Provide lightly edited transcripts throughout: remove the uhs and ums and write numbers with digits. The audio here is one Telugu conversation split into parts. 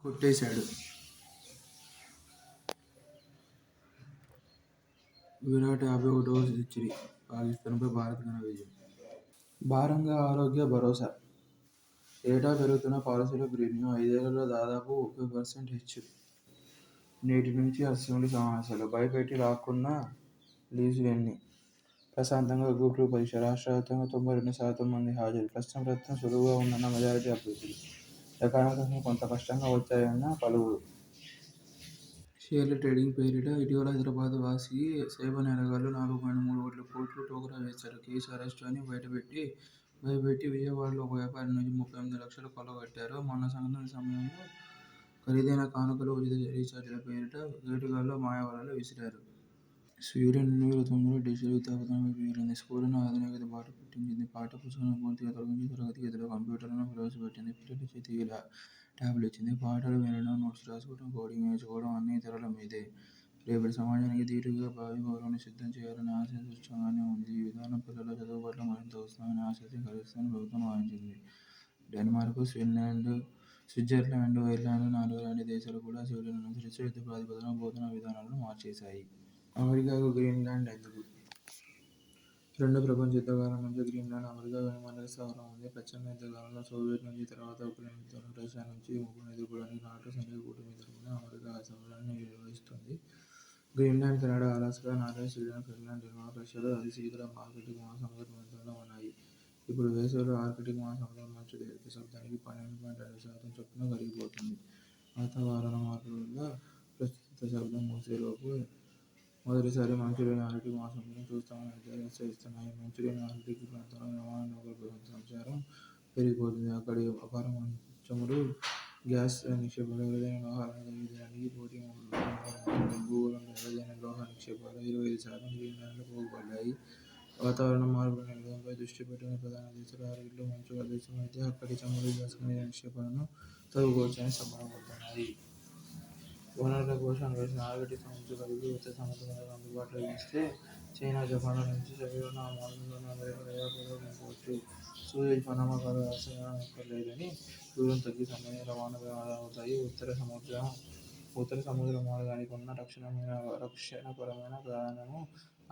కొట్టేశాడు. విరాట్ 51వ సెంచరీ. పాకిస్థాన్పై భారత్ ఘన విజయం. భారంగా ఆరోగ్య భరోసా. ఏటా పెరుగుతున్న పాలసీల ప్రీమియం 5 ఏళ్లలో దాదాపు 30% హెచ్చు. నేటి నుంచి అసెంబ్లీ సమావేశాలు. భయపెట్టి లాక్కున్న లీజులు ఎన్ని? ప్రశాంతంగా గ్రూప్ 2 పరీక్ష. రాష్ట్ర వ్యాప్తంగా 92% మంది హాజరు. ప్రశ్న సులువుగా ఉందన్న మెజారిటీ అభ్యర్థులు. ఎకానమిక్స్ కొంత కష్టంగా వచ్చాయన్న పలువురు. షేర్ల ట్రేడింగ్ పేరిట ఇటీవల హైదరాబాద్ వాసి సైబర్ నేరగాళ్లు 4.3 కోట్ల టోకరా వేశారు. కేసు అరెస్టు అని భయపెట్టి విజయవాడలో ఒక వ్యాపారి నుంచి 38 లక్షలు కొల్లగొట్టారు. మొన్న సంక్రాంతి సమయంలో ఖరీదైన కానుకలు, ఉచిత రీఛార్జీల పేరిట కేటుగాళ్లు మాయవలలు విసిరారు. స్వీడన్ 2009లో డిజిటల్ విద్యా పథకం పేరింది. స్కూళ్లను ఆధునికత బాట పట్టించింది. పాఠ్య పుస్తకాలను పూర్తిగా తొలగించి తరగతి గదిలో కంప్యూటర్లను ప్రవేశపెట్టింది. పిల్లల చేతికి ట్యాబ్లు ఇచ్చింది. పాఠాలు వినడం, నోట్స్ రాసుకోవడం, కోడింగ్ నేర్చుకోవడం అన్నీ తెరల మీదే. రేపటి సమాజానికి ధీటుగా భావి పౌరులను సిద్ధం చేయాలనే ఆశయం స్పష్టంగానే ఉంది. ఈ విధానం పిల్లల చదువు పట్ల మరింత ఉత్సాహాన్ని, ఆసక్తిని కలిగిస్తుందని ప్రభుత్వం భావించింది. డెన్మార్క్, స్విట్జర్లాండ్, ఐర్లాండ్, నార్వే లాంటి దేశాలు కూడా స్వీడన్ అనుసరిస్తూ యుద్ధ ప్రాతిపదికన బోధనా విధానాలను మార్చేశాయి. అమెరికాకు గ్రీన్లాండ్ ఎందుకు? రెండో ప్రపంచ యుద్ధకాలం నుంచి గ్రీన్లాండ్ అమెరికా వైమానిక స్థావరం ఉంది. ప్రచ్ఛన్న యుద్ధకాలంలో సోవియట్ నుంచి, తర్వాత ఉక్రెయిన్ యుద్ధంలో రష్యా నుంచి ముప్పును ఎదుర్కోవడానికి నాటో సైనిక కూటమి తరఫున అమెరికా ఆ స్థావరాన్ని నిర్వహిస్తోంది. Greenland, Canada, Alaska, Norway, Sweden, Finland, Denmark, రష్యాలు అతి శీతల ఆర్కిటిక్ మహాసముద్ర ప్రాంతంలో ఉన్నాయి. ఇప్పుడు వేసవిలో ఆర్కిటిక్ మహాసముద్రం మంచు దశాబ్దానికి 12.2% చొప్పున కరిగిపోతుంది. వాతావరణ మార్పుల వల్ల ప్రస్తుత దశాబ్దం ముగిసేలోపు మొదటిసారి మంచులేని ఆర్కిటిక్ మహాసముద్రం చూస్తామని అధ్యయనాలు హెచ్చరిస్తున్నాయి. మంచులేని ఆర్కిటిక్ ప్రాంతంలో విమాన నౌకల సంచారం పెరిగిపోతుంది. అక్కడి అపార చమురు, గ్యాస్ నిక్షేపాలు, అరుదైన లోహాలను తవ్వేయడానికి పోటీ పడుతున్నాయి. భూగోళంలో అరుదైన లోహ నిక్షేపాలు 25% గ్రీన్లాండ్లో పోగుపడ్డాయి. వాతావరణ మార్పుల నిరోధంపై దృష్టి పెట్టుకునే ప్రధాన దేశాలు ఆర్కిటిక్లో మంచు గల దేశాలైతే అక్కడి చమురు, గ్యాస్, ఖనిజ నిక్షేపాలను తవ్వుకోవచ్చని సంబరపడుతున్నాయి. వనరుల కోసం అన్వేషణ. ఆర్కిటిక్ మంచు కరిగి ఉత్తర సముద్రాలకు అందుబాటులోకి వస్తే చైనా, జపాన్ల నుంచి చమురును ఆ మార్గంలోనే అమెరికా లేదా పెరుకు పంపవచ్చు. సూయజ్, పనామా కాలువల ఆశ్రయం అక్కర్లేదని దూరం తగ్గి సన్నని రవాణాలు ఆదా అవుతాయి. ఉత్తర సముద్ర మార్గానికి ఉన్న రక్షణపరమైన ప్రయోజనం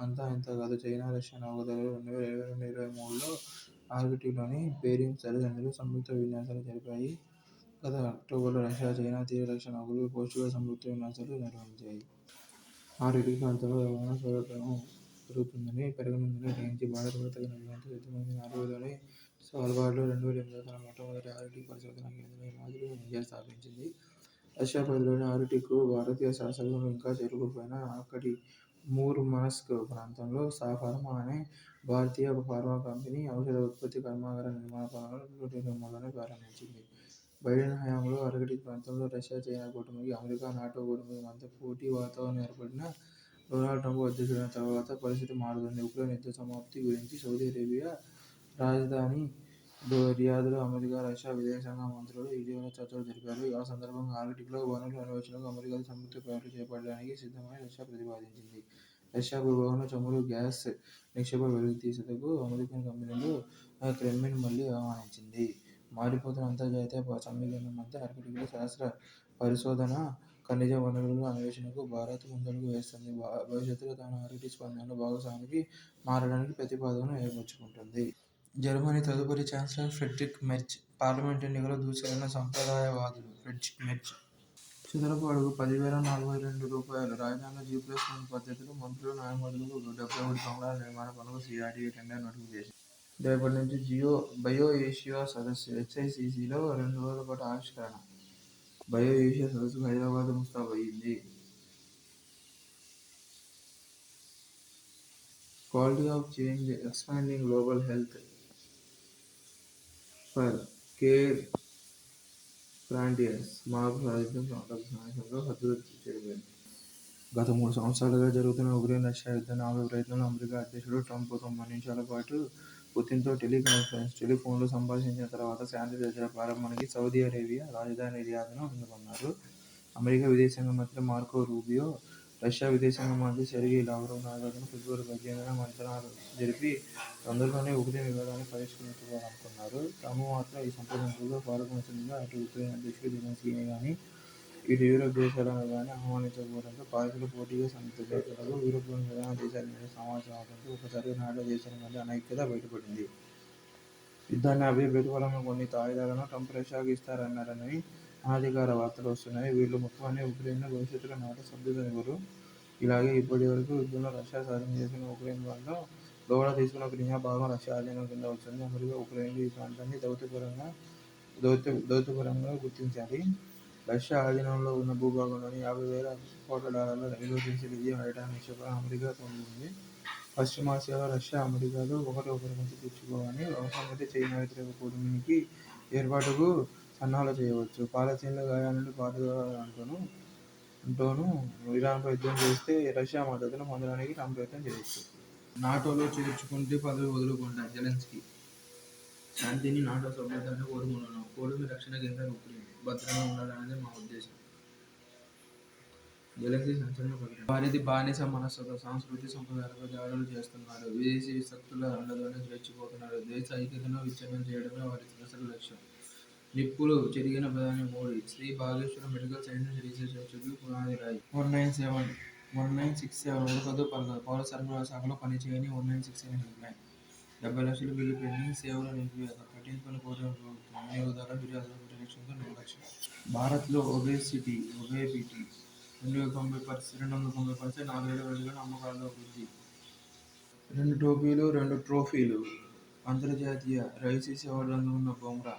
అంతా ఇంతా కాదు. చైనా, రష్యా నౌకాదళాలు 2022-2023లో ఆర్కిటిక్లోని బేరింగ్ సరిహద్దులో సంయుక్త విన్యాసాలు జరిపాయి. గత అక్టోబర్లో రష్యా, చైనా తీర రక్షణ నౌకలు పోస్టుగా సంయుక్త విన్యాసాలు నిర్వహించాయి. ఆర్కిటిక్ ప్రాంతంలో రవాణా సౌలభ్యం పెరగనుందని గ్రహించి భారత్ కూడా తగిన వ్యూహంతో సిద్ధమైంది. నార్వేలోని స్వాల్బార్డ్లో 2008లో తన మొట్టమొదటి ఆర్కిటిక్ పరిశోధనా కేంద్రం, హిమాద్రి ఇండియా స్థాపించింది. రష్యా పరిధిలోని ఆర్కిటిక్కు భారతీయ శాస్త్రజ్ఞులు ఇంకా చేరుకోకపోయినా అక్కడి మూర్మన్స్క్ ప్రాంతంలో సాఫార్మా అనే భారతీయ ఫార్మా కంపెనీ ఔషధ ఉత్పత్తి కర్మాగార నిర్మాణ పనులను 2023లోనే ప్రారంభించింది. బైడెన్ హయాంలో ఆర్కిటిక్ ప్రాంతంలో రష్యా, చైనా కూటమికి, అమెరికా, నాటో కూటమికి మధ్య పోటీ వాతావరణం ఏర్పడినా డొనాల్డ్ ట్రంప్ అధ్యక్షుడైన తర్వాత పరిస్థితి మారుతుంది. ఉక్రెయిన్ యుద్ధ సమాప్తి గురించి సౌదీ అరేబియా రాజధాని రియాద్లో అమెరికా, రష్యా విదేశాంగ మంత్రులు ఇటీవల చర్చలు జరిపారు. ఆ సందర్భంగా ఆర్కిటిక్లో వనరుల అన్వేషణకు అమెరికాతో సంయుక్త ప్రాజెక్టులు చేపట్టడానికి సిద్ధమని రష్యా ప్రతిపాదించింది. రష్యా భూభాగంలో చమురు, గ్యాస్ నిక్షేపాల వెలికితీతకు అమెరికన్ కంపెనీలను క్రెమ్లిన్ మళ్లీ ఆహ్వానించింది. మారిపోతున్న అంతర్జాతీయ సమీకరణల మధ్య ఆర్కిటిక్లో శాస్త్ర పరిశోధన, ఖనిజ వనరుల అన్వేషణకు భారత్ ముందడుగు వేస్తోంది. భవిష్యత్తులో తాను ఆర్కిటిక్ ప్రాంతంలో భాగస్వామిగా మారడానికి ప్రతిపాదనలు ఏర్పరచుకుంటోంది. జర్మనీ తదుపరి ఛాన్సలర్ ఫ్రెడ్రిక్ మెర్జ్. పార్లమెంటు ఎన్నికల్లో దూసుకెళ్లిన సంప్రదాయవాదులు. ఫ్రెడ్రిక్ మెర్జ్ చదరపు అడుగు రూ. 10,042. రాజధానిలో G+1 పద్ధతిలో మంత్రులు, న్యాయమూర్తులకు 71 బంగ్లాల నిర్మాణ పనులకు సీఆర్డీఏ టెండర్ నోటిఫికేషన్. రేపటి నుంచి బయో ఏషియా సదస్సు. హెచ్ఐసిసిలో 2 రోజుల పాటు ఆవిష్కరణ. బయో ఏషియా సదస్సుకు హైదరాబాద్ ముస్తాబయ్యింది. Quality of change expanding global health for care frontiers. మార్పు సాధిద్దాం సమగ్ర సమావేశంలో హద్దులు చెరిపారు. గత 3 సంవత్సరాలుగా జరుగుతున్న ఉక్రెయిన్ రష్యా యుద్ధాన్ని ఆపే ప్రయత్నంలో అమెరికా అధ్యక్షుడు ట్రంప్ 90 నిమిషాల పాటు పుతిన్తో టెలిఫోన్లో సంభాషించిన తర్వాత శాంతి చర్చల ప్రారంభానికి సౌదీ అరేబియా రాజధాని రియాద్ను ఎన్నుకున్నారు. అమెరికా విదేశాంగ మంత్రి మార్కో రూబియో, రష్యా విదేశాంగ మంత్రి సెర్గీ లావ్రోవ్ నాయకత్వంలో ఫిబ్రవరి 18న మంతనాలు జరిపి తొందరలోనే ఉక్రెయిన్ వివాదాన్ని పరిష్కరించుకోవాలనుకున్నారు. ట్రంప్ మాత్రం ఈ సంప్రదింపుల్లో పాల్గొనవలసిందిగా అటు ఉక్రెయిన్ అధ్యక్షుడు జెలెన్స్కీని గానీ, ఇటు యూరప్ దేశాలను గానీ ఆహ్వానించకపోవడంతో పాలకులు పోటీగా సంతరించుకోవడంతో యూరోప్లోని ప్రధాన దేశాల మధ్య సమావేశం అవడంతో ఒక్కసారిగా నాటో దేశాల మధ్య అనైక్యత బయటపడింది. యుద్ధాన్ని ఆపే ప్రతిఫలంగా కొన్ని ఆయుధాలను ట్రంప్ రష్యాకు ఇస్తారన్నారని అనధికార వార్తలు వస్తున్నాయి. వీళ్ళు మొత్తాన్ని ఉక్రెయిన్ను భవిష్యత్తులో నాటో సభ్యులనివ్వరు. ఇలాగే ఇప్పటివరకు యుద్ధంలో రష్యా స్వాధీనం చేసుకున్న ఉక్రెయిన్ ప్రాంతం లోగడ తీసుకున్న క్రిమియా భాగం రష్యా ఆధీనం కింద వస్తుంది. అమెరికా, ఉక్రెయిన్లు ఈ ప్రాంతాన్ని దౌత్యపరంగా గుర్తించాలి. రష్యా ఆధీనంలో ఉన్న భూభాగంలోని $50,000 కోట్ల రైల్వే లిథియం ఐటాన్ నిక్షేపాలను అమెరికా పొందుతుంది. పశ్చిమాసియాలో రష్యా, అమెరికాలు ఒకరి మధ్య తీర్చుకోవని అవసరమైతే చైనా వ్యతిరేక కూటమికి ఏర్పాటుకు సన్నాహాలు చేయవచ్చు. పాలస్తీన్ల గాయా నుండి పారుదోలాలంటూనూ ఇరాన్పై యుద్ధం చేస్తే రష్యా మద్దతును పొందడానికి ట్రంప్ ప్రయత్నం చేయవచ్చు. నాటోలో చేర్చుకుంటే పదవి వదులుకుంటా జెలెన్స్కీ. శాంతిని, నాటో సభ్యత్వాన్ని కోరుకుంటున్నాం. కూటమి రక్షణ కేంద్రం ఉక్రెయిన్ భద్రంగా ఉండాలనేదే మా ఉద్దేశం. జెలెన్స్కీ సంచలన ప్రకటన. వారిది బానిస మనస్తత్వం. సంస్కృతి సంప్రదాయాలపై దాడులు చేస్తున్నారు. విదేశీ శక్తుల అండతోనే రెచ్చిపోతున్నారు. దేశ ఐక్యతను విచ్ఛిన్నం చేయడమే వారి అసలు లక్ష్యం. నిప్పులు చెరిగిన ప్రధాని Modi. Shri Bhageshwaram medical science research ఇన్స్టిట్యూట్కి పునాది రాయి. 1967 ఉడకదు పలకదు. పౌర సరఫరాల శాఖలో పనిచేయని 1967 హెల్ప్లైన్. 70 లక్షల బిల్లు పెండింగ్. సేవల నిలిపివేత. పట్టించుకోని కూటమి ప్రభుత్వం. వినియోగదారుల ఫిర్యాదుల పరిరక్షణకు నిర్లక్ష్యం. భారత్లో ఒబేసిటీ 290%, 4 ఏళ్ల వ్యవధిలోనే అమ్మకాల్లో వృద్ధి. 2 టోపీలు 2 ట్రోఫీలు. అంతర్జాతీయ ఐసీసీ అవార్డులు అందుకున్న బుమ్రా.